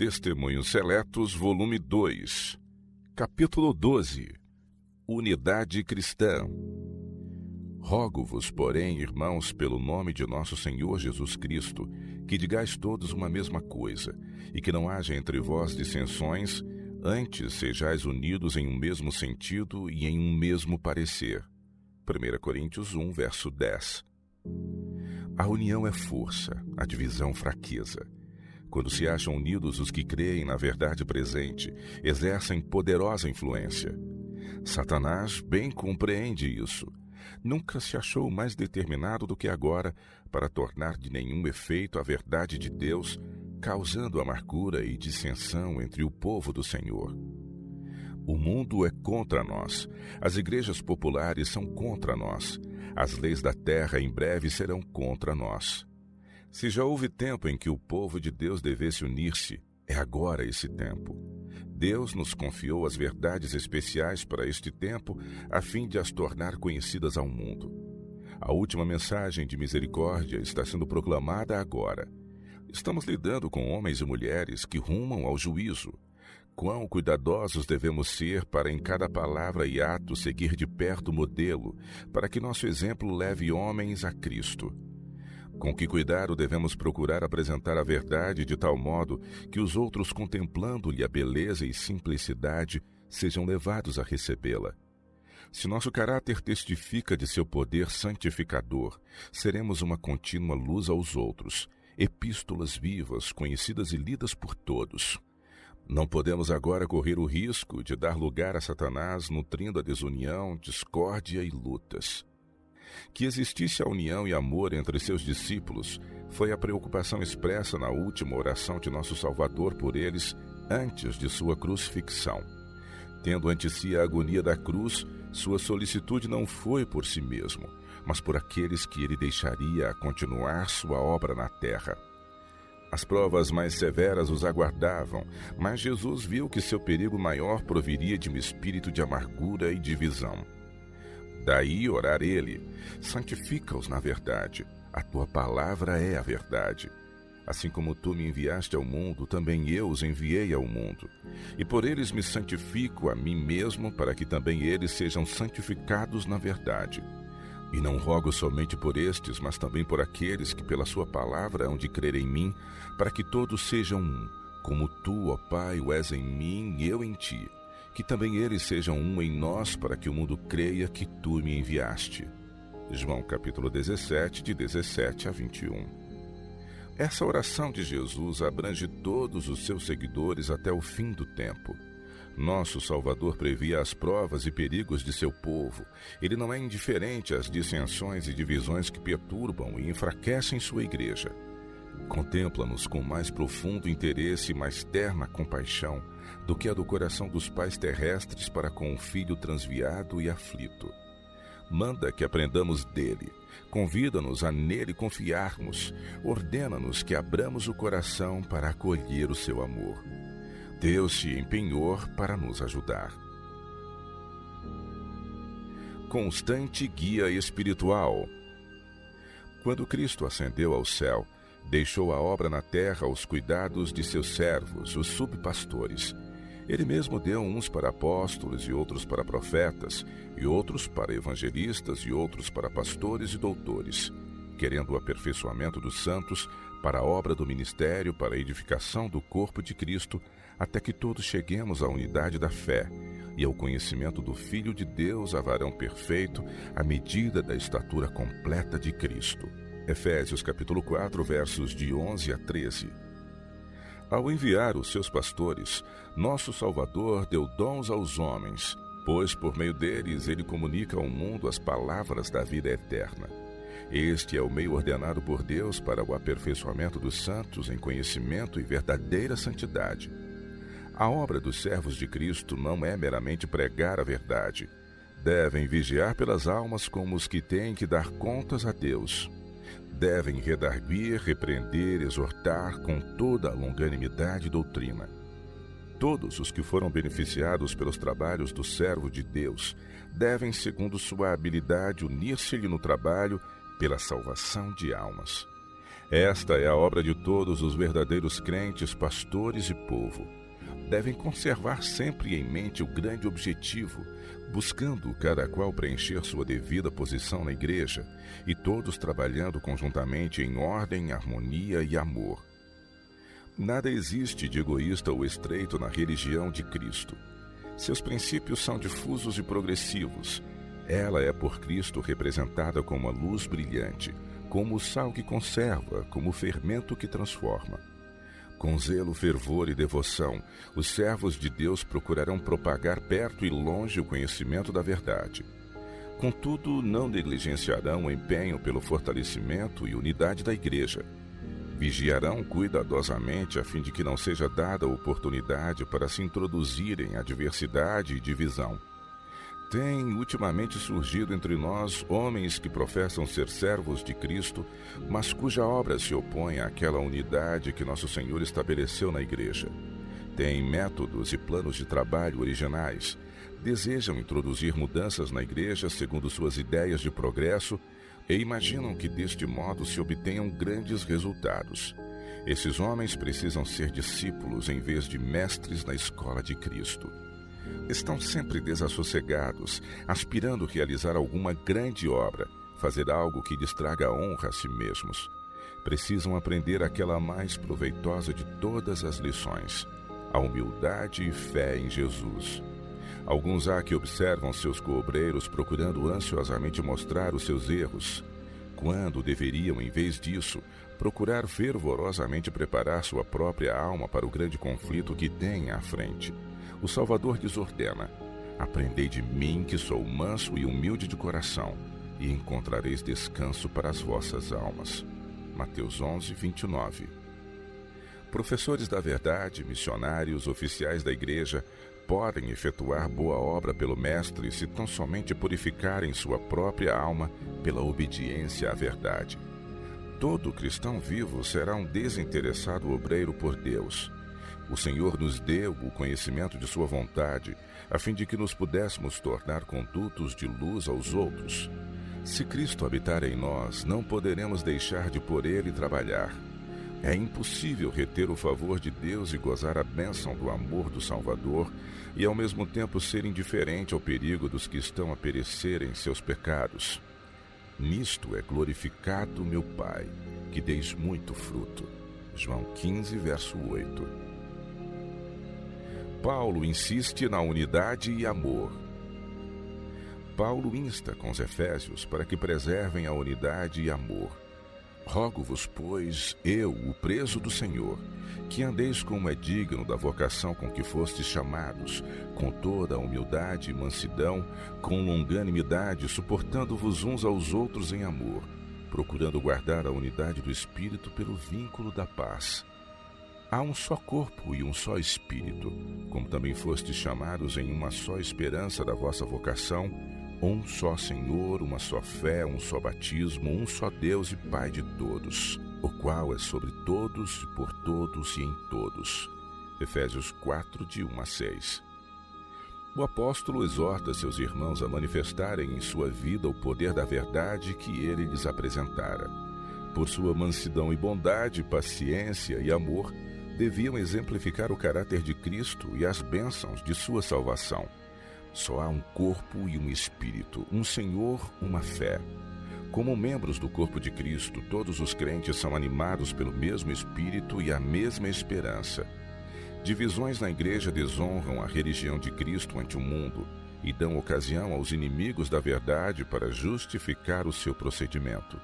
Testemunhos Seletos, volume 2, capítulo 12. Unidade cristã. Rogo-vos, porém, irmãos, pelo nome de nosso Senhor Jesus Cristo, que digais todos uma mesma coisa, e que não haja entre vós dissensões, antes sejais unidos em um mesmo sentido e em um mesmo parecer. 1 Coríntios 1, verso 10. A união é força, a divisão fraqueza. Quando se acham unidos os que creem na verdade presente, exercem poderosa influência. Satanás bem compreende isso. Nunca se achou mais determinado do que agora para tornar de nenhum efeito a verdade de Deus, causando amargura e dissensão entre o povo do Senhor. O mundo é contra nós, as igrejas populares são contra nós, as leis da terra em breve serão contra nós. Se já houve tempo em que o povo de Deus devesse unir-se, é agora esse tempo. Deus nos confiou as verdades especiais para este tempo, a fim de as tornar conhecidas ao mundo. A última mensagem de misericórdia está sendo proclamada agora. Estamos lidando com homens e mulheres que rumam ao juízo. Quão cuidadosos devemos ser para em cada palavra e ato seguir de perto o modelo, para que nosso exemplo leve homens a Cristo. Com que cuidado devemos procurar apresentar a verdade de tal modo que os outros, contemplando-lhe a beleza e simplicidade, sejam levados a recebê-la. Se nosso caráter testifica de seu poder santificador, seremos uma contínua luz aos outros, epístolas vivas, conhecidas e lidas por todos. Não podemos agora correr o risco de dar lugar a Satanás, nutrindo a desunião, discórdia e lutas. Que existisse a união e amor entre seus discípulos foi a preocupação expressa na última oração de nosso Salvador por eles antes de sua crucifixão. Tendo ante si a agonia da cruz, sua solicitude não foi por si mesmo, mas por aqueles que ele deixaria a continuar sua obra na terra. As provas mais severas os aguardavam, mas Jesus viu que seu perigo maior proviria de um espírito de amargura e divisão. Daí orar ele: santifica-os na verdade, a tua palavra é a verdade. Assim como tu me enviaste ao mundo, também eu os enviei ao mundo. E por eles me santifico a mim mesmo, para que também eles sejam santificados na verdade. E não rogo somente por estes, mas também por aqueles que pela sua palavra hão de crer em mim, para que todos sejam um, como tu, ó Pai, o és em mim e eu em ti. Que também eles sejam um em nós, para que o mundo creia que tu me enviaste. João capítulo 17, de 17 a 21. Essa oração de Jesus abrange todos os seus seguidores até o fim do tempo. Nosso Salvador previa as provas e perigos de seu povo. Ele não é indiferente às dissensões e divisões que perturbam e enfraquecem sua igreja. Contempla-nos com mais profundo interesse e mais terna compaixão do que a do coração dos pais terrestres para com o filho transviado e aflito. Manda que aprendamos dele, convida-nos a nele confiarmos, ordena-nos que abramos o coração para acolher o seu amor. Deus se empenhou para nos ajudar. Constante guia espiritual. Quando Cristo ascendeu ao céu, deixou a obra na terra aos cuidados de seus servos, os subpastores. Ele mesmo deu uns para apóstolos e outros para profetas, e outros para evangelistas e outros para pastores e doutores, querendo o aperfeiçoamento dos santos para a obra do ministério, para a edificação do corpo de Cristo, até que todos cheguemos à unidade da fé e ao conhecimento do Filho de Deus, a varão perfeito, à medida da estatura completa de Cristo. Efésios capítulo 4, versos de 11 a 13. Ao enviar os seus pastores, nosso Salvador deu dons aos homens, pois por meio deles ele comunica ao mundo as palavras da vida eterna. Este é o meio ordenado por Deus para o aperfeiçoamento dos santos em conhecimento e verdadeira santidade. A obra dos servos de Cristo não é meramente pregar a verdade. Devem vigiar pelas almas como os que têm que dar contas a Deus. Devem redarguir, repreender, exortar com toda a longanimidade e doutrina. Todos os que foram beneficiados pelos trabalhos do servo de Deus devem, segundo sua habilidade, unir-se-lhe no trabalho pela salvação de almas. Esta é a obra de todos os verdadeiros crentes, pastores e povo. Devem conservar sempre em mente o grande objetivo, buscando cada qual preencher sua devida posição na igreja, e todos trabalhando conjuntamente em ordem, harmonia e amor. Nada existe de egoísta ou estreito na religião de Cristo. Seus princípios são difusos e progressivos. Ela é por Cristo representada como a luz brilhante, como o sal que conserva, como o fermento que transforma. Com zelo, fervor e devoção, os servos de Deus procurarão propagar perto e longe o conhecimento da verdade. Contudo, não negligenciarão o empenho pelo fortalecimento e unidade da igreja. Vigiarão cuidadosamente a fim de que não seja dada oportunidade para se introduzirem a diversidade e divisão. Tem ultimamente surgido entre nós homens que professam ser servos de Cristo, mas cuja obra se opõe àquela unidade que nosso Senhor estabeleceu na igreja. Têm métodos e planos de trabalho originais, desejam introduzir mudanças na igreja segundo suas ideias de progresso e imaginam que deste modo se obtenham grandes resultados. Esses homens precisam ser discípulos em vez de mestres na escola de Cristo. Estão sempre desassossegados, aspirando realizar alguma grande obra, fazer algo que lhes traga honra a si mesmos. Precisam aprender aquela mais proveitosa de todas as lições, a humildade e fé em Jesus. Alguns há que observam seus coobreiros procurando ansiosamente mostrar os seus erros, quando deveriam, em vez disso, procurar fervorosamente preparar sua própria alma para o grande conflito que têm à frente. O Salvador lhes ordena: aprendei de mim, que sou manso e humilde de coração, e encontrareis descanso para as vossas almas. Mateus 11, 29. Professores da verdade, missionários, oficiais da igreja, podem efetuar boa obra pelo Mestre se tão somente purificarem sua própria alma pela obediência à verdade. Todo cristão vivo será um desinteressado obreiro por Deus. O Senhor nos deu o conhecimento de sua vontade, a fim de que nos pudéssemos tornar condutos de luz aos outros. Se Cristo habitar em nós, não poderemos deixar de por Ele trabalhar. É impossível reter o favor de Deus e gozar a bênção do amor do Salvador e ao mesmo tempo ser indiferente ao perigo dos que estão a perecer em seus pecados. Nisto é glorificado meu Pai, que deis muito fruto. João 15, verso 8. Paulo insiste na unidade e amor. Paulo insta com os efésios para que preservem a unidade e amor. Rogo-vos, pois, eu, o preso do Senhor, que andeis como é digno da vocação com que fostes chamados, com toda a humildade e mansidão, com longanimidade, suportando-vos uns aos outros em amor, procurando guardar a unidade do Espírito pelo vínculo da paz. Há um só corpo e um só Espírito, como também fostes chamados em uma só esperança da vossa vocação, um só Senhor, uma só fé, um só batismo, um só Deus e Pai de todos, o qual é sobre todos, por todos e em todos. Efésios 4, de 1 a 6. O apóstolo exorta seus irmãos a manifestarem em sua vida o poder da verdade que ele lhes apresentara. Por sua mansidão e bondade, paciência e amor, deviam exemplificar o caráter de Cristo e as bênçãos de sua salvação. Só há um corpo e um Espírito, um Senhor, uma fé. Como membros do corpo de Cristo, todos os crentes são animados pelo mesmo Espírito e a mesma esperança. Divisões na igreja desonram a religião de Cristo ante o mundo e dão ocasião aos inimigos da verdade para justificar o seu procedimento.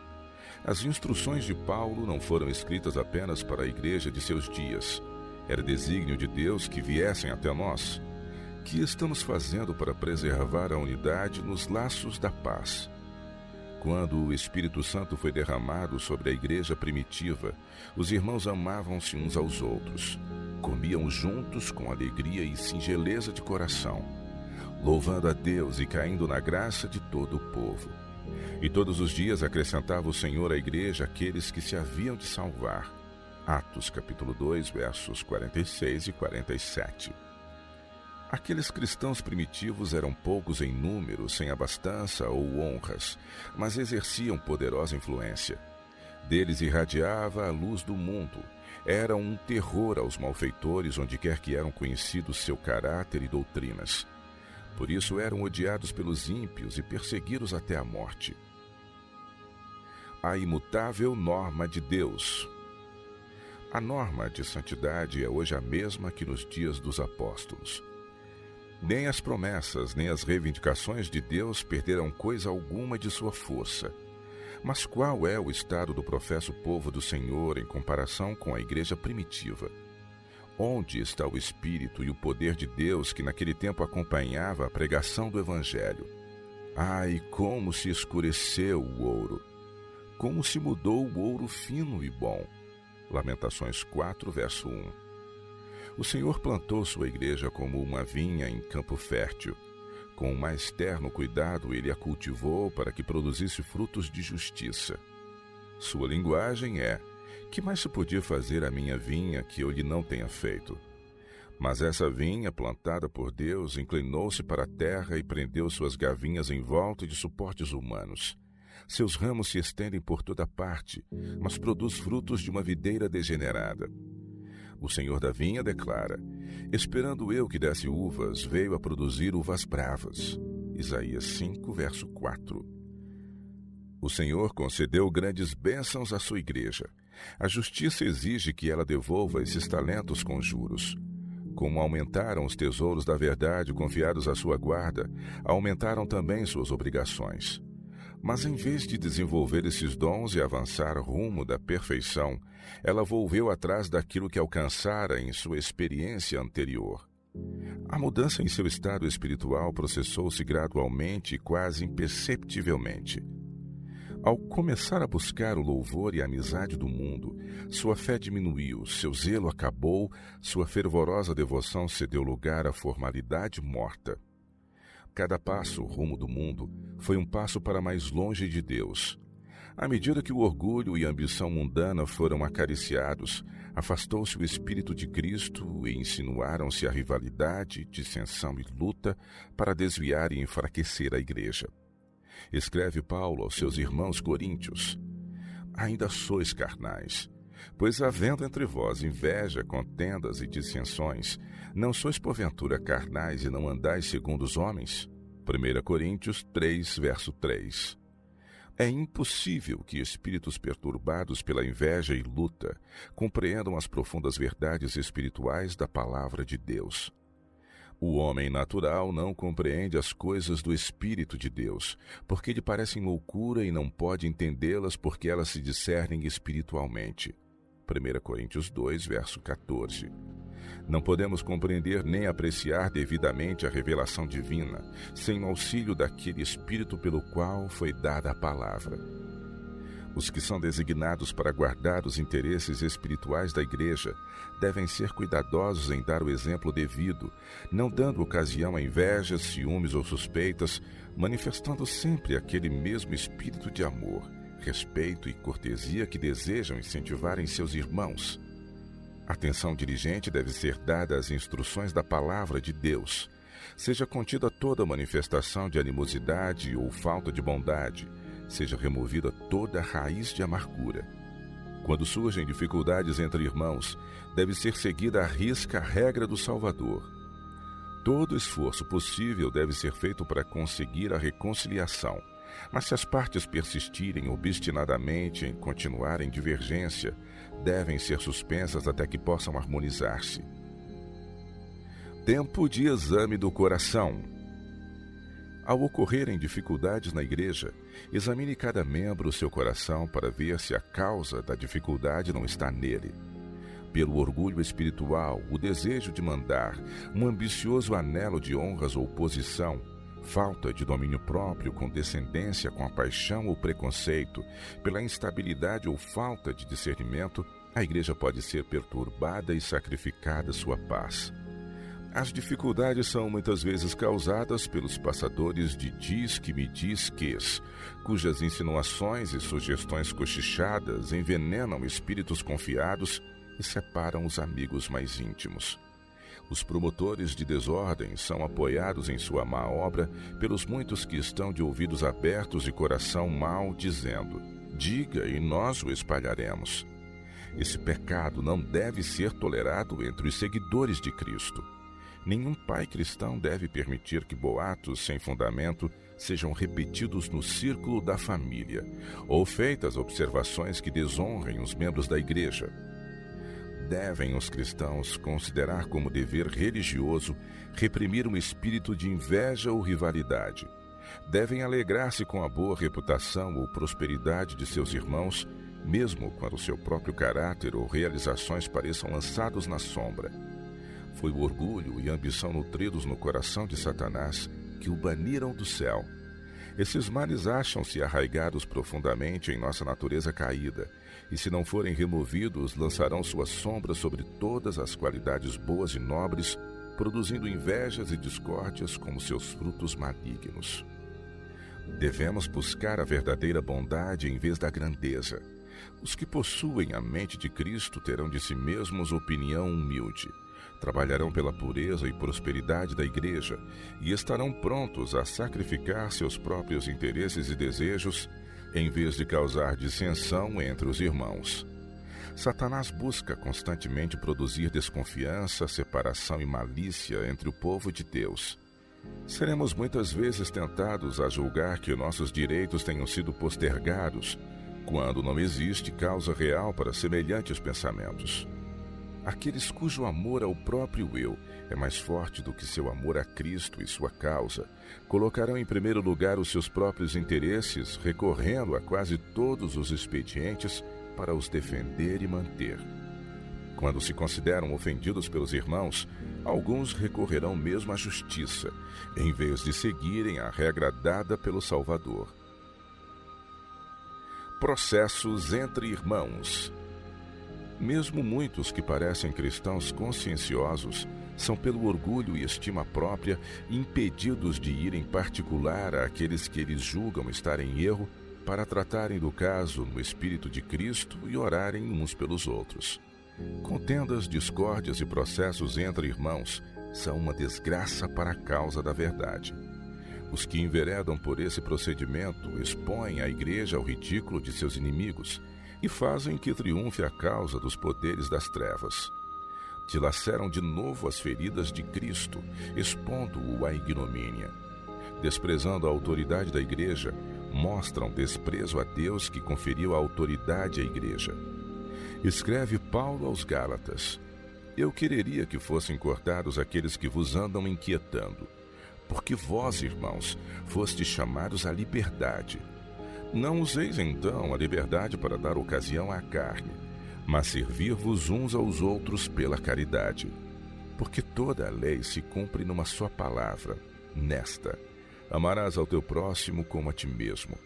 As instruções de Paulo não foram escritas apenas para a igreja de seus dias. Era desígnio de Deus que viessem até nós. O que estamos fazendo para preservar a unidade nos laços da paz? Quando o Espírito Santo foi derramado sobre a igreja primitiva, os irmãos amavam-se uns aos outros. Comiam juntos com alegria e singeleza de coração, louvando a Deus e caindo na graça de todo o povo. E todos os dias acrescentava o Senhor à igreja aqueles que se haviam de salvar. Atos capítulo 2, versos 46 e 47. Aqueles cristãos primitivos eram poucos em número, sem abastança ou honras, mas exerciam poderosa influência. Deles irradiava a luz do mundo. Eram um terror aos malfeitores onde quer que eram conhecidos seu caráter e doutrinas. Por isso eram odiados pelos ímpios e perseguidos até a morte. A imutável norma de Deus. A norma de santidade é hoje a mesma que nos dias dos apóstolos. Nem as promessas, nem as reivindicações de Deus perderam coisa alguma de sua força. Mas qual é o estado do professo povo do Senhor em comparação com a igreja primitiva? Onde está o Espírito e o poder de Deus que naquele tempo acompanhava a pregação do Evangelho? Ai, como se escureceu o ouro! Como se mudou o ouro fino e bom! Lamentações 4, verso 1. O Senhor plantou sua igreja como uma vinha em campo fértil. Com o mais terno cuidado, ele a cultivou para que produzisse frutos de justiça. Sua linguagem é: que mais se podia fazer à minha vinha que eu lhe não tenha feito? Mas essa vinha, plantada por Deus, inclinou-se para a terra e prendeu suas gavinhas em volta de suportes humanos. Seus ramos se estendem por toda parte, mas produz frutos de uma videira degenerada. O Senhor da vinha declara: esperando eu que desse uvas, veio a produzir uvas bravas. Isaías 5, verso 4. O Senhor concedeu grandes bênçãos à sua igreja. A justiça exige que ela devolva esses talentos com juros. Como aumentaram os tesouros da verdade confiados à sua guarda, aumentaram também suas obrigações. Mas em vez de desenvolver esses dons e avançar rumo da perfeição, ela volveu atrás daquilo que alcançara em sua experiência anterior. A mudança em seu estado espiritual processou-se gradualmente e quase imperceptivelmente. Ao começar a buscar o louvor e a amizade do mundo, sua fé diminuiu, seu zelo acabou, sua fervorosa devoção cedeu lugar à formalidade morta. Cada passo rumo do mundo foi um passo para mais longe de Deus. À medida que o orgulho e a ambição mundana foram acariciados, afastou-se o Espírito de Cristo e insinuaram-se a rivalidade, dissensão e luta para desviar e enfraquecer a igreja. Escreve Paulo aos seus irmãos coríntios: ainda sois carnais, pois havendo entre vós inveja, contendas e dissensões, não sois porventura carnais e não andais segundo os homens? 1 Coríntios 3, verso 3. É impossível que espíritos perturbados pela inveja e luta compreendam as profundas verdades espirituais da palavra de Deus. O homem natural não compreende as coisas do Espírito de Deus, porque lhe parecem loucura e não pode entendê-las porque elas se discernem espiritualmente. 1 Coríntios 2, verso 14. Não podemos compreender nem apreciar devidamente a revelação divina, sem o auxílio daquele Espírito pelo qual foi dada a palavra. Os que são designados para guardar os interesses espirituais da igreja devem ser cuidadosos em dar o exemplo devido, não dando ocasião a invejas, ciúmes ou suspeitas, manifestando sempre aquele mesmo espírito de amor, respeito e cortesia que desejam incentivar em seus irmãos. Atenção diligente deve ser dada às instruções da palavra de Deus. Seja contida toda manifestação de animosidade ou falta de bondade, seja removida toda raiz de amargura. Quando surgem dificuldades entre irmãos, deve ser seguida à risca a regra do Salvador. Todo esforço possível deve ser feito para conseguir a reconciliação, mas se as partes persistirem obstinadamente em continuar em divergência, devem ser suspensas até que possam harmonizar-se. Tempo de exame do coração. Ao ocorrerem dificuldades na igreja, examine cada membro o seu coração para ver se a causa da dificuldade não está nele. Pelo orgulho espiritual, o desejo de mandar, um ambicioso anelo de honras ou posição, falta de domínio próprio, condescendência com a paixão ou preconceito, pela instabilidade ou falta de discernimento, a igreja pode ser perturbada e sacrificada sua paz. As dificuldades são muitas vezes causadas pelos passadores de diz que me diz quês, cujas insinuações e sugestões cochichadas envenenam espíritos confiados e separam os amigos mais íntimos. Os promotores de desordem são apoiados em sua má obra pelos muitos que estão de ouvidos abertos e coração mau, dizendo: diga e nós o espalharemos. Esse pecado não deve ser tolerado entre os seguidores de Cristo. Nenhum pai cristão deve permitir que boatos sem fundamento sejam repetidos no círculo da família, ou feitas observações que desonrem os membros da igreja. Devem os cristãos considerar como dever religioso reprimir um espírito de inveja ou rivalidade. Devem alegrar-se com a boa reputação ou prosperidade de seus irmãos, mesmo quando seu próprio caráter ou realizações pareçam lançados na sombra. Foi o orgulho e a ambição nutridos no coração de Satanás que o baniram do céu. Esses males acham-se arraigados profundamente em nossa natureza caída, e se não forem removidos, lançarão sua sombra sobre todas as qualidades boas e nobres, produzindo invejas e discórdias como seus frutos malignos. Devemos buscar a verdadeira bondade em vez da grandeza. Os que possuem a mente de Cristo terão de si mesmos opinião humilde. Trabalharão pela pureza e prosperidade da igreja e estarão prontos a sacrificar seus próprios interesses e desejos em vez de causar dissensão entre os irmãos. Satanás busca constantemente produzir desconfiança, separação e malícia entre o povo de Deus. Seremos muitas vezes tentados a julgar que nossos direitos tenham sido postergados, quando não existe causa real para semelhantes pensamentos. Aqueles cujo amor ao próprio eu é mais forte do que seu amor a Cristo e sua causa, colocarão em primeiro lugar os seus próprios interesses, recorrendo a quase todos os expedientes para os defender e manter. Quando se consideram ofendidos pelos irmãos, alguns recorrerão mesmo à justiça, em vez de seguirem a regra dada pelo Salvador. Processos entre irmãos. Mesmo muitos que parecem cristãos conscienciosos são, pelo orgulho e estima própria, impedidos de ir em particular àqueles que eles julgam estar em erro para tratarem do caso no Espírito de Cristo e orarem uns pelos outros. Contendas, discórdias e processos entre irmãos são uma desgraça para a causa da verdade. Os que enveredam por esse procedimento expõem a igreja ao ridículo de seus inimigos e fazem que triunfe a causa dos poderes das trevas. Dilaceram de novo as feridas de Cristo, expondo-o à ignomínia. Desprezando a autoridade da igreja, mostram desprezo a Deus que conferiu a autoridade à igreja. Escreve Paulo aos Gálatas: Eu quereria que fossem cortados aqueles que vos andam inquietando, porque vós, irmãos, fostes chamados à liberdade. Não useis então a liberdade para dar ocasião à carne, mas servir-vos uns aos outros pela caridade. Porque toda a lei se cumpre numa só palavra, nesta: amarás ao teu próximo como a ti mesmo.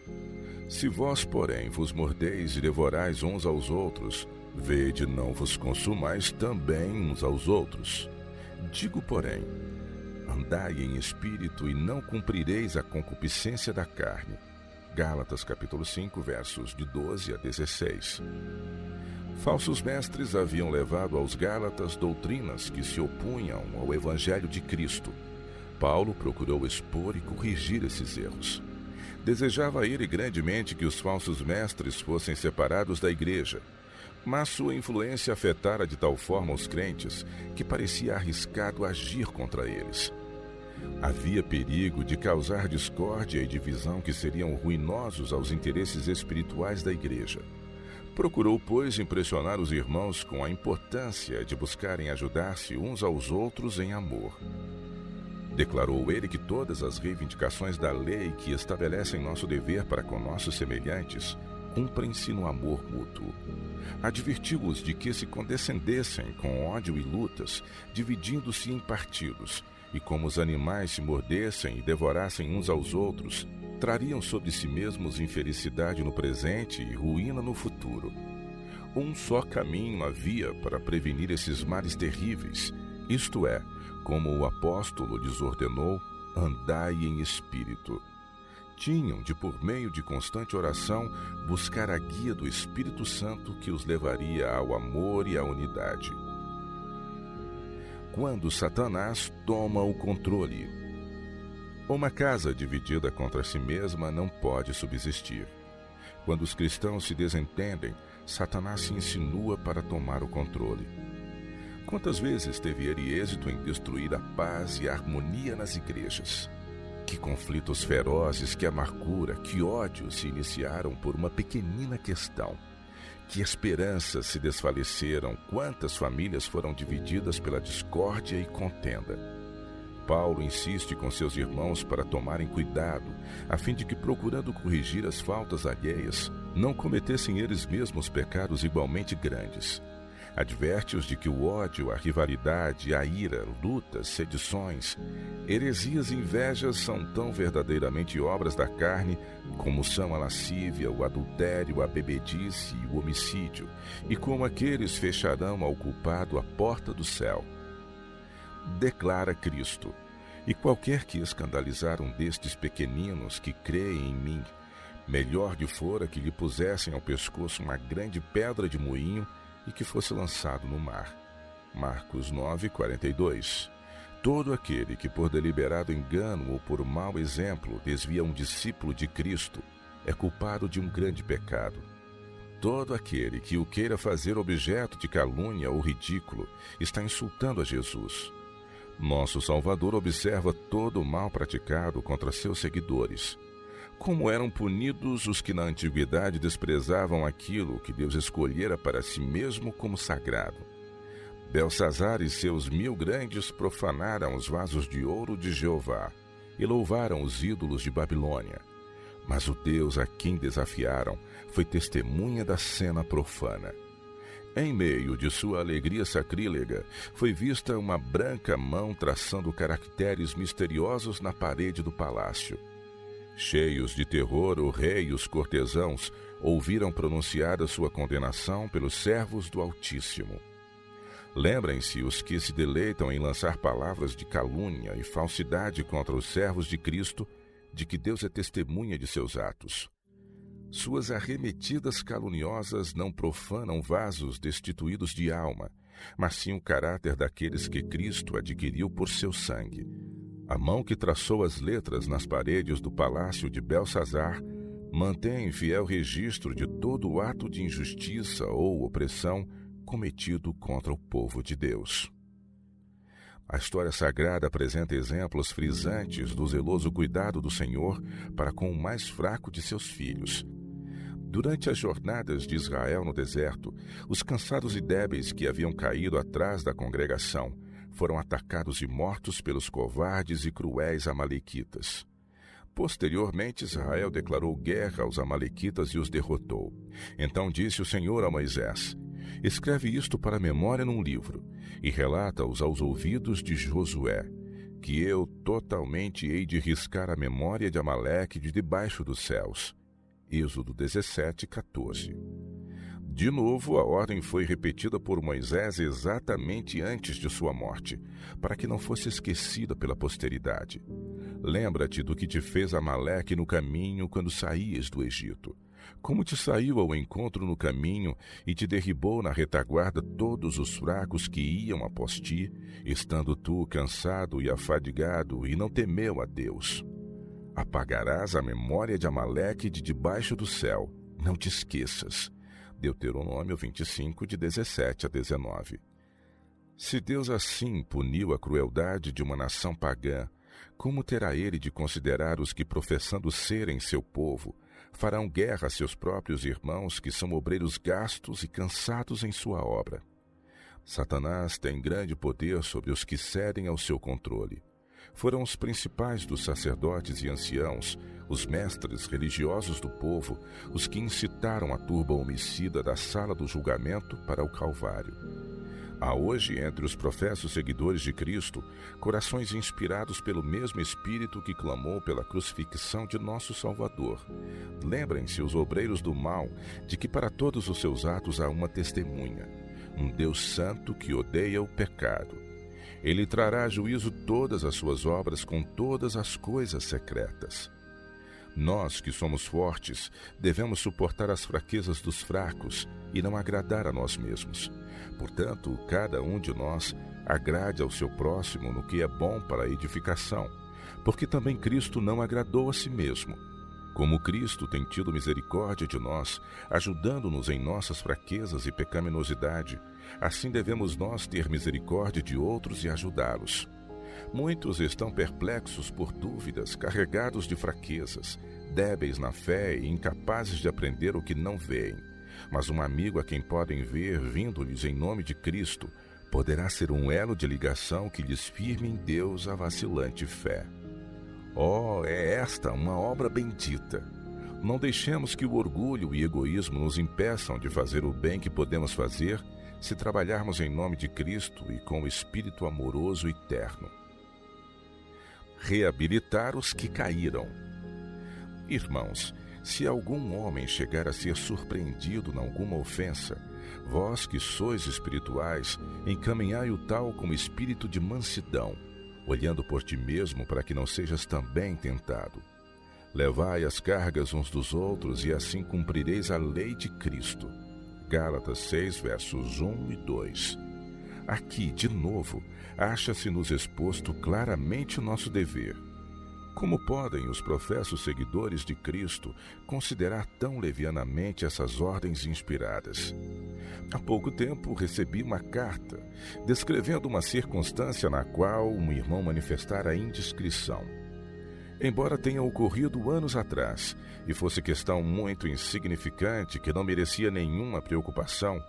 Se vós, porém, vos mordeis e devorais uns aos outros, vede, não vos consumais também uns aos outros. Digo, porém, andai em espírito e não cumprireis a concupiscência da carne. Gálatas capítulo 5, versos de 12 a 16. Falsos mestres haviam levado aos Gálatas doutrinas que se opunham ao Evangelho de Cristo. Paulo procurou expor e corrigir esses erros. Desejava ele grandemente que os falsos mestres fossem separados da igreja, mas sua influência afetara de tal forma os crentes que parecia arriscado agir contra eles. Havia perigo de causar discórdia e divisão que seriam ruinosos aos interesses espirituais da igreja. Procurou, pois, impressionar os irmãos com a importância de buscarem ajudar-se uns aos outros em amor. Declarou ele que todas as reivindicações da lei que estabelecem nosso dever para com nossos semelhantes cumprem-se no amor mútuo. Advertiu-os de que se condescendessem com ódio e lutas, dividindo-se em partidos, e como os animais se mordessem e devorassem uns aos outros, trariam sobre si mesmos infelicidade no presente e ruína no futuro. Um só caminho havia para prevenir esses males terríveis, isto é, como o apóstolo lhes ordenou, andai em espírito. Tinham de, por meio de constante oração, buscar a guia do Espírito Santo que os levaria ao amor e à unidade. Quando Satanás toma o controle. Uma casa dividida contra si mesma não pode subsistir. Quando os cristãos se desentendem, Satanás se insinua para tomar o controle. Quantas vezes teve ele êxito em destruir a paz e a harmonia nas igrejas? Que conflitos ferozes, que amargura, que ódio se iniciaram por uma pequenina questão. Que esperanças se desfaleceram, quantas famílias foram divididas pela discórdia e contenda. Paulo insiste com seus irmãos para tomarem cuidado, a fim de que, procurando corrigir as faltas alheias, não cometessem eles mesmos pecados igualmente grandes. Adverte-os de que o ódio, a rivalidade, a ira, lutas, sedições, heresias e invejas são tão verdadeiramente obras da carne como são a lascívia, o adultério, a bebedice e o homicídio, e como aqueles fecharão ao culpado a porta do céu. Declara Cristo: e qualquer que escandalizar um destes pequeninos que creem em mim, melhor lhe fora que lhe pusessem ao pescoço uma grande pedra de moinho e que fosse lançado no mar. Marcos 9:42. Todo aquele que por deliberado engano ou por mau exemplo desvia um discípulo de Cristo é culpado de um grande pecado. Todo aquele que o queira fazer objeto de calúnia ou ridículo está insultando a Jesus. Nosso Salvador observa todo o mal praticado contra seus seguidores. Como eram punidos os que na antiguidade desprezavam aquilo que Deus escolhera para si mesmo como sagrado. Belsazar e seus 1000 grandes profanaram os vasos de ouro de Jeová e louvaram os ídolos de Babilônia. Mas o Deus a quem desafiaram foi testemunha da cena profana. Em meio de sua alegria sacrílega, foi vista uma branca mão traçando caracteres misteriosos na parede do palácio. Cheios de terror, o rei e os cortesãos ouviram pronunciada sua condenação pelos servos do Altíssimo. Lembrem-se os que se deleitam em lançar palavras de calúnia e falsidade contra os servos de Cristo, de que Deus é testemunha de seus atos. Suas arremetidas caluniosas não profanam vasos destituídos de alma, mas sim o caráter daqueles que Cristo adquiriu por seu sangue. A mão que traçou as letras nas paredes do palácio de Belsazar mantém fiel registro de todo o ato de injustiça ou opressão cometido contra o povo de Deus. A história sagrada apresenta exemplos frisantes do zeloso cuidado do Senhor para com o mais fraco de seus filhos. Durante as jornadas de Israel no deserto, os cansados e débeis que haviam caído atrás da congregação foram atacados e mortos pelos covardes e cruéis amalequitas. Posteriormente, Israel declarou guerra aos amalequitas e os derrotou. Então disse o Senhor a Moisés: escreve isto para a memória num livro e relata-os aos ouvidos de Josué, que eu totalmente hei de riscar a memória de Amaleque de debaixo dos céus. Êxodo 17:14. De novo, a ordem foi repetida por Moisés exatamente antes de sua morte, para que não fosse esquecida pela posteridade. Lembra-te do que te fez Amaleque no caminho quando saías do Egito. Como te saiu ao encontro no caminho e te derribou na retaguarda todos os fracos que iam após ti, estando tu cansado e afadigado, e não temeu a Deus. Apagarás a memória de Amaleque de debaixo do céu, não te esqueças. Deuteronômio 25, de 17 a 19. Se Deus assim puniu a crueldade de uma nação pagã, como terá ele de considerar os que, professando serem seu povo, farão guerra a seus próprios irmãos que são obreiros gastos e cansados em sua obra? Satanás tem grande poder sobre os que cedem ao seu controle. Foram os principais dos sacerdotes e anciãos, os mestres religiosos do povo, os que incitaram a turba homicida da sala do julgamento para o Calvário. Há hoje, entre os professos seguidores de Cristo, corações inspirados pelo mesmo Espírito que clamou pela crucifixão de nosso Salvador. Lembrem-se, os obreiros do mal, de que para todos os seus atos há uma testemunha, um Deus santo que odeia o pecado. Ele trará a juízo todas as suas obras com todas as coisas secretas. Nós, que somos fortes, devemos suportar as fraquezas dos fracos e não agradar a nós mesmos. Portanto, cada um de nós agrade ao seu próximo no que é bom para a edificação, porque também Cristo não agradou a si mesmo. Como Cristo tem tido misericórdia de nós, ajudando-nos em nossas fraquezas e pecaminosidade, assim devemos nós ter misericórdia de outros e ajudá-los. Muitos estão perplexos por dúvidas, carregados de fraquezas, débeis na fé e incapazes de aprender o que não veem. Mas um amigo a quem podem ver, vindo-lhes em nome de Cristo, poderá ser um elo de ligação que lhes firme em Deus a vacilante fé. Oh, é esta uma obra bendita! Não deixemos que o orgulho e egoísmo nos impeçam de fazer o bem que podemos fazer se trabalharmos em nome de Cristo e com o Espírito amoroso e terno. Reabilitar os que caíram. Irmãos, se algum homem chegar a ser surpreendido em alguma ofensa, vós que sois espirituais, encaminhai o tal com espírito de mansidão, olhando por ti mesmo para que não sejas também tentado. Levai as cargas uns dos outros e assim cumprireis a lei de Cristo. Gálatas 6, versos 1 e 2. Aqui, de novo, acha-se-nos exposto claramente o nosso dever. Como podem os professos seguidores de Cristo considerar tão levianamente essas ordens inspiradas? Há pouco tempo recebi uma carta descrevendo uma circunstância na qual um irmão manifestara indiscrição. Embora tenha ocorrido anos atrás e fosse questão muito insignificante que não merecia nenhuma preocupação,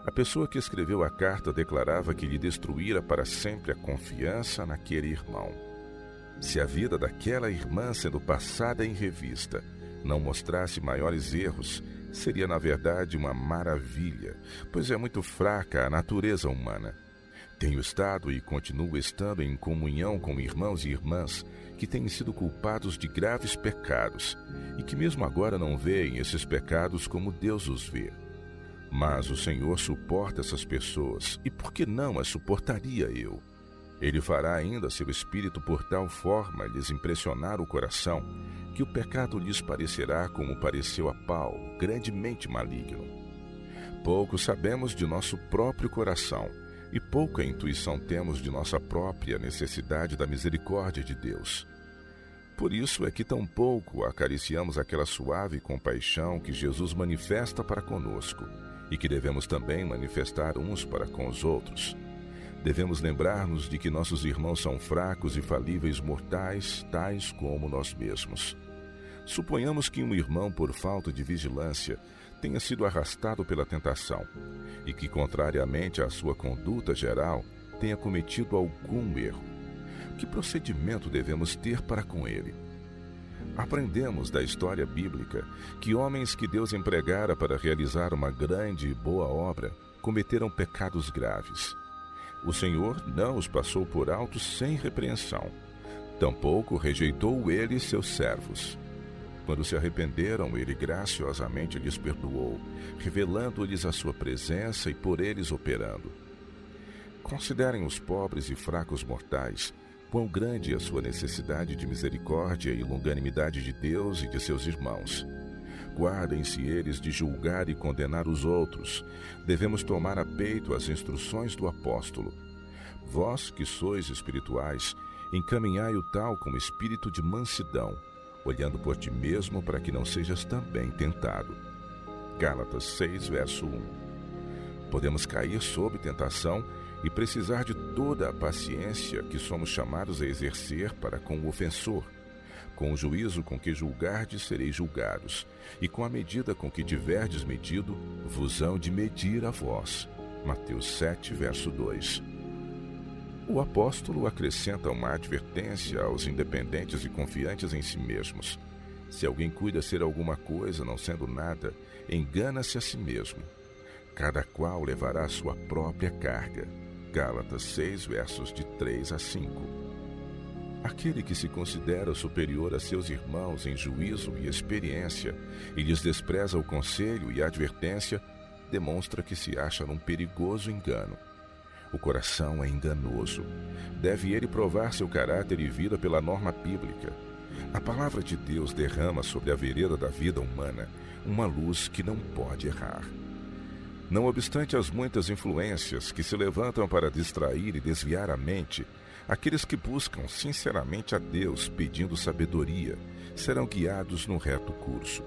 a pessoa que escreveu a carta declarava que lhe destruíra para sempre a confiança naquele irmão. Se a vida daquela irmã, sendo passada em revista, não mostrasse maiores erros, seria na verdade uma maravilha, pois é muito fraca a natureza humana. Tenho estado e continuo estando em comunhão com irmãos e irmãs que têm sido culpados de graves pecados e que mesmo agora não veem esses pecados como Deus os vê. Mas o Senhor suporta essas pessoas, e por que não as suportaria eu? Ele fará ainda seu Espírito por tal forma lhes impressionar o coração, que o pecado lhes parecerá como pareceu a Paulo, grandemente maligno. Pouco sabemos de nosso próprio coração, e pouca intuição temos de nossa própria necessidade da misericórdia de Deus. Por isso é que tão pouco acariciamos aquela suave compaixão que Jesus manifesta para conosco, e que devemos também manifestar uns para com os outros. Devemos lembrar-nos de que nossos irmãos são fracos e falíveis mortais, tais como nós mesmos. Suponhamos que um irmão, por falta de vigilância, tenha sido arrastado pela tentação e que, contrariamente à sua conduta geral, tenha cometido algum erro. Que procedimento devemos ter para com ele? Aprendemos da história bíblica que homens que Deus empregara para realizar uma grande e boa obra cometeram pecados graves. O Senhor não os passou por alto sem repreensão. Tampouco rejeitou ele seus servos. Quando se arrependeram, ele graciosamente lhes perdoou, revelando-lhes a sua presença e por eles operando. Considerem os pobres e fracos mortais, quão grande é a sua necessidade de misericórdia e longanimidade de Deus e de seus irmãos. Guardem-se eles de julgar e condenar os outros. Devemos tomar a peito as instruções do apóstolo. Vós que sois espirituais, encaminhai o tal com espírito de mansidão, olhando por ti mesmo para que não sejas também tentado. Gálatas 6, verso 1. Podemos cair sob tentação e precisar de toda a paciência que somos chamados a exercer para com o ofensor. Com o juízo com que julgardes, sereis julgados, e com a medida com que tiverdes medido, vos hão de medir a vós. Mateus 7, verso 2. O apóstolo acrescenta uma advertência aos independentes e confiantes em si mesmos. Se alguém cuida ser alguma coisa, não sendo nada, engana-se a si mesmo. Cada qual levará a sua própria carga. Gálatas 6, versos de 3 a 5. Aquele que se considera superior a seus irmãos em juízo e experiência e lhes despreza o conselho e a advertência, demonstra que se acha num perigoso engano. O coração é enganoso. Deve ele provar seu caráter e vida pela norma bíblica. A palavra de Deus derrama sobre a vereda da vida humana uma luz que não pode errar. Não obstante as muitas influências que se levantam para distrair e desviar a mente, Aqueles que buscam sinceramente a Deus pedindo sabedoria serão guiados no reto curso.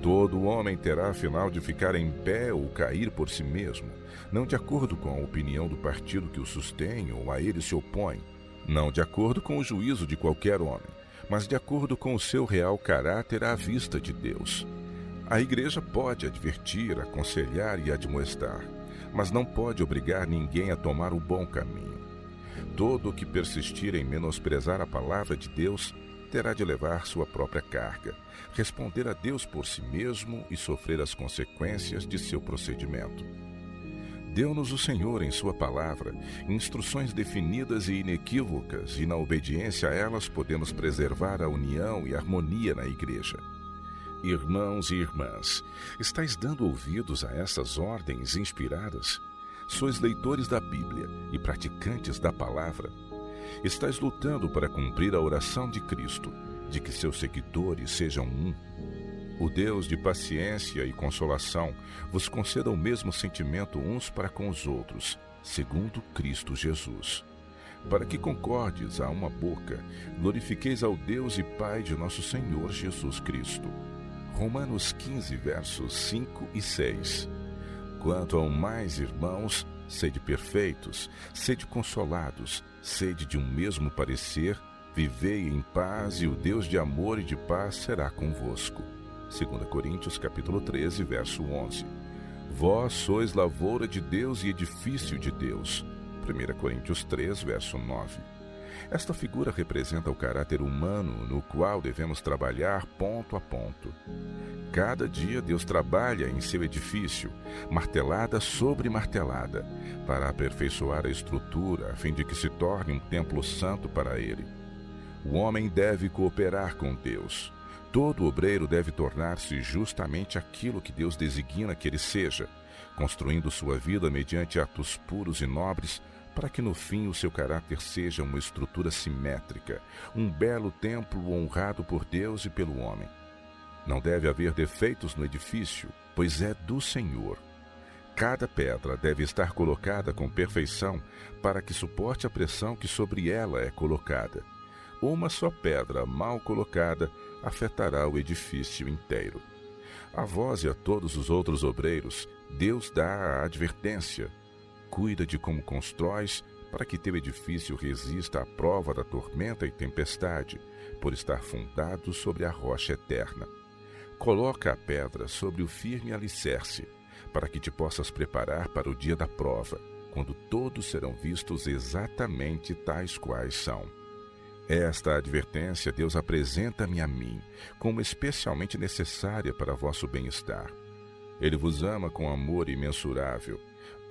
Todo homem terá afinal de ficar em pé ou cair por si mesmo, não de acordo com a opinião do partido que o sustém ou a ele se opõe, não de acordo com o juízo de qualquer homem, mas de acordo com o seu real caráter à vista de Deus. A igreja pode advertir, aconselhar e admoestar, mas não pode obrigar ninguém a tomar o bom caminho. Todo o que persistir em menosprezar a palavra de Deus terá de levar sua própria carga, responder a Deus por si mesmo e sofrer as consequências de seu procedimento. Deu-nos o Senhor em sua palavra instruções definidas e inequívocas, e na obediência a elas podemos preservar a união e a harmonia na igreja. Irmãos e irmãs, estáis dando ouvidos a essas ordens inspiradas? Sois leitores da Bíblia e praticantes da palavra? Estais lutando para cumprir a oração de Cristo, de que seus seguidores sejam um? O Deus de paciência e consolação vos conceda o mesmo sentimento uns para com os outros, segundo Cristo Jesus. Para que concordes a uma boca, glorifiqueis ao Deus e Pai de nosso Senhor Jesus Cristo. Romanos 15, versos 5 e 6. Quanto ao mais, irmãos, sede perfeitos, sede consolados, sede de um mesmo parecer, vivei em paz, e o Deus de amor e de paz será convosco. 2 Coríntios capítulo 13, verso 11. Vós sois lavoura de Deus e edifício de Deus. 1 Coríntios 3, verso 9. Esta figura representa o caráter humano no qual devemos trabalhar ponto a ponto. Cada dia Deus trabalha em seu edifício, martelada sobre martelada, para aperfeiçoar a estrutura, a fim de que se torne um templo santo para Ele. O homem deve cooperar com Deus. Todo obreiro deve tornar-se justamente aquilo que Deus designa que ele seja, construindo sua vida mediante atos puros e nobres, para que no fim o seu caráter seja uma estrutura simétrica, um belo templo honrado por Deus e pelo homem. Não deve haver defeitos no edifício, pois é do Senhor. Cada pedra deve estar colocada com perfeição para que suporte a pressão que sobre ela é colocada. Uma só pedra mal colocada afetará o edifício inteiro. A vós e a todos os outros obreiros, Deus dá a advertência. Cuida de como constróis, para que teu edifício resista à prova da tormenta e tempestade, por estar fundado sobre a rocha eterna. Coloca a pedra sobre o firme alicerce, para que te possas preparar para o dia da prova, quando todos serão vistos exatamente tais quais são. Esta advertência Deus apresenta-me a mim, como especialmente necessária para vosso bem-estar. Ele vos ama com amor imensurável,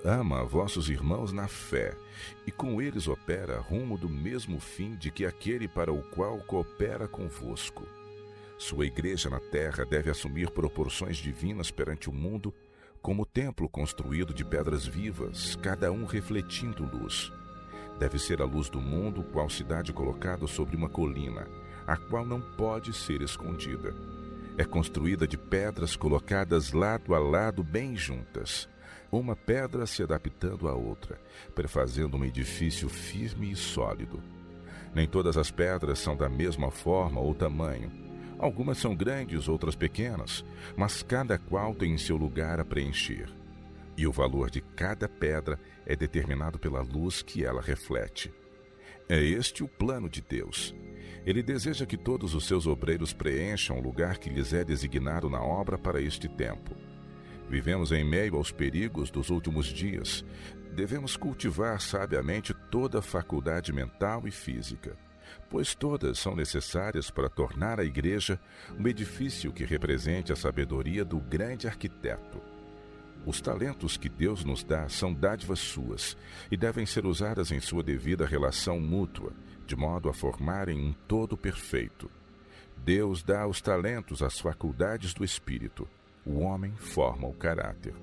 ama vossos irmãos na fé, e com eles opera rumo do mesmo fim de que aquele para o qual coopera convosco. Sua igreja na terra deve assumir proporções divinas perante o mundo, como templo construído de pedras vivas, cada um refletindo luz. Deve ser a luz do mundo, qual cidade colocada sobre uma colina, a qual não pode ser escondida. É construída de pedras colocadas lado a lado bem juntas, uma pedra se adaptando à outra, prefazendo um edifício firme e sólido. Nem todas as pedras são da mesma forma ou tamanho. Algumas são grandes, outras pequenas, mas cada qual tem seu lugar a preencher. E o valor de cada pedra é determinado pela luz que ela reflete. É este o plano de Deus. Ele deseja que todos os seus obreiros preencham o lugar que lhes é designado na obra para este tempo. Vivemos em meio aos perigos dos últimos dias. Devemos cultivar sabiamente toda a faculdade mental e física, pois todas são necessárias para tornar a igreja um edifício que represente a sabedoria do grande arquiteto. Os talentos que Deus nos dá são dádivas suas e devem ser usadas em sua devida relação mútua, de modo a formarem um todo perfeito. Deus dá os talentos às faculdades do Espírito. O homem forma o caráter.